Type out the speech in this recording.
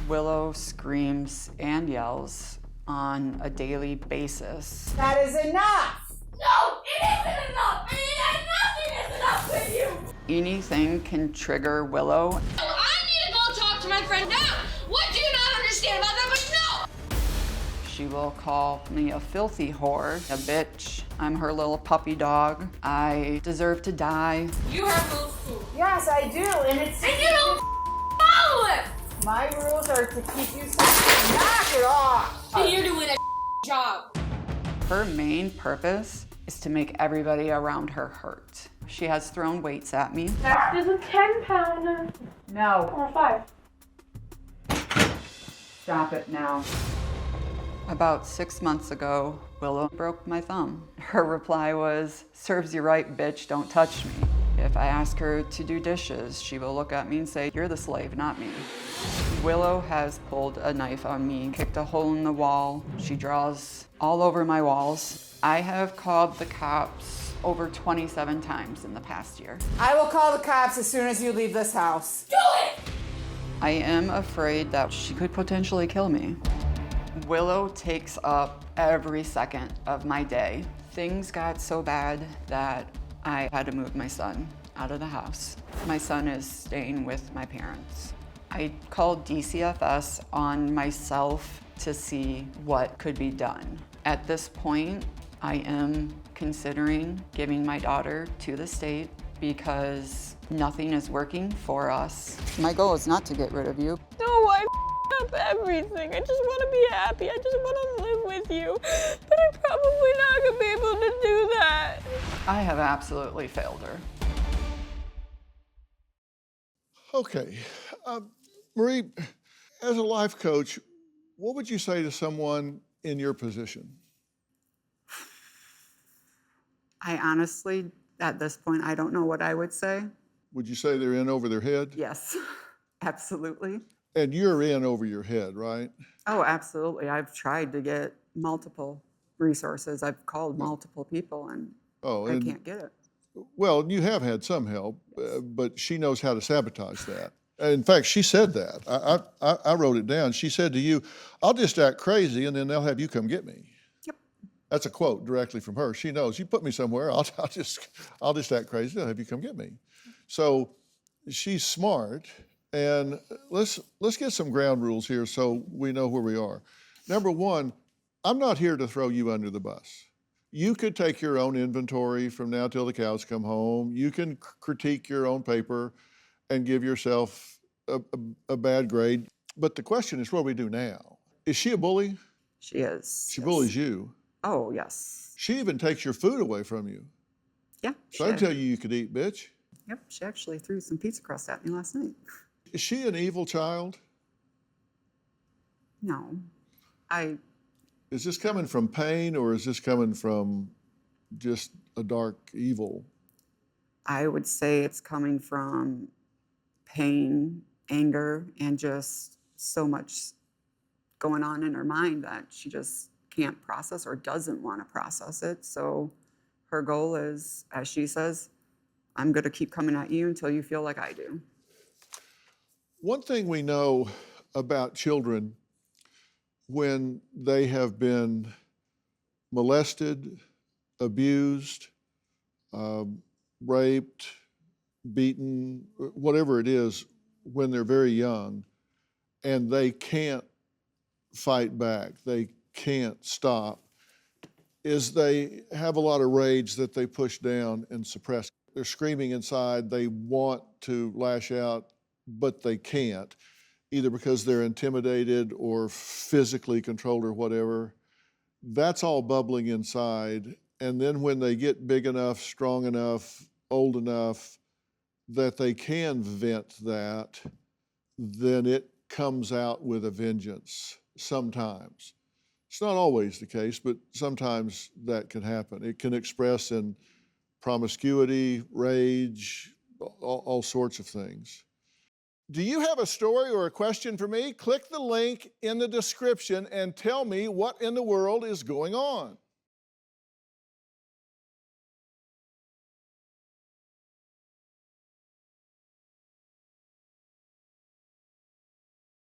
Willow screams and yells on a daily basis. That is enough! No, it isn't enough! Nothing is enough with you! Anything can trigger Willow. I need to go talk to my friend now! What do you not understand about that? But no! She will call me a filthy whore, a bitch. I'm her little puppy dog. I deserve to die. You have rules too. Yes, I do, and it's... And you don't follow it! My rules are to keep you safe. Knock it off! And you're doing a job. Her main purpose is to make everybody around her hurt. She has thrown weights at me. Next is a 10-pounder. No. Or a 5. Stop it now. About 6 months ago, Willow broke my thumb. Her reply was, "Serves you right, bitch, don't touch me." If I ask her to do dishes, she will look at me and say, "You're the slave, not me." Willow has pulled a knife on me, kicked a hole in the wall. She draws all over my walls. I have called the cops over 27 times in the past year. I will call the cops as soon as you leave this house. Do it! I am afraid that she could potentially kill me. Willow takes up every second of my day. Things got so bad that I had to move my son out of the house. My son is staying with my parents. I called DCFS on myself to see what could be done. At this point, I am considering giving my daughter to the state because nothing is working for us. My goal is not to get rid of you. No, I up everything. I just want to be happy. I just want to live with you. But I'm probably not going to be able to do that. I have absolutely failed her. Okay. Marie, as a life coach, what would you say to someone in your position? I honestly, at this point, I don't know what I would say. Would you say they're in over their head? Yes, absolutely. And you're in over your head, right? Oh, absolutely. I've tried to get multiple resources. I've called multiple people and I can't get it. Well, you have had some help, but she knows how to sabotage that. In fact, she said that. I wrote it down. She said to you, "I'll just act crazy and then they'll have you come get me." Yep. That's a quote directly from her. She knows. You put me somewhere, I'll just act crazy, they'll have you come get me. So she's smart. And let's get some ground rules here so we know where we are. Number one, I'm not here to throw you under the bus. You could take your own inventory from now till the cows come home. You can critique your own paper and give yourself a bad grade. But the question is, what do we do now? Is she a bully? She is. She yes. bullies you. Oh, yes. She even takes your food away from you. Yeah. So I tell you could eat, bitch. Yep, she actually threw some pizza crust at me last night. Is she an evil child? No. Is this coming from pain or is this coming from just a dark evil? I would say it's coming from pain, anger, and just so much going on in her mind that she just can't process or doesn't want to process it. So her goal is, as she says, I'm going to keep coming at you until you feel like I do. One thing we know about children when they have been molested, abused, raped, beaten, whatever it is, when they're very young, and they can't fight back, they can't stop, is they have a lot of rage that they push down and suppress. They're screaming inside, they want to lash out, but they can't, either because they're intimidated or physically controlled or whatever. That's all bubbling inside. And then when they get big enough, strong enough, old enough that they can vent that, then it comes out with a vengeance sometimes. It's not always the case, but sometimes that can happen. It can express in promiscuity, rage, all sorts of things. Do you have a story or a question for me? Click the link in the description and tell me what in the world is going on.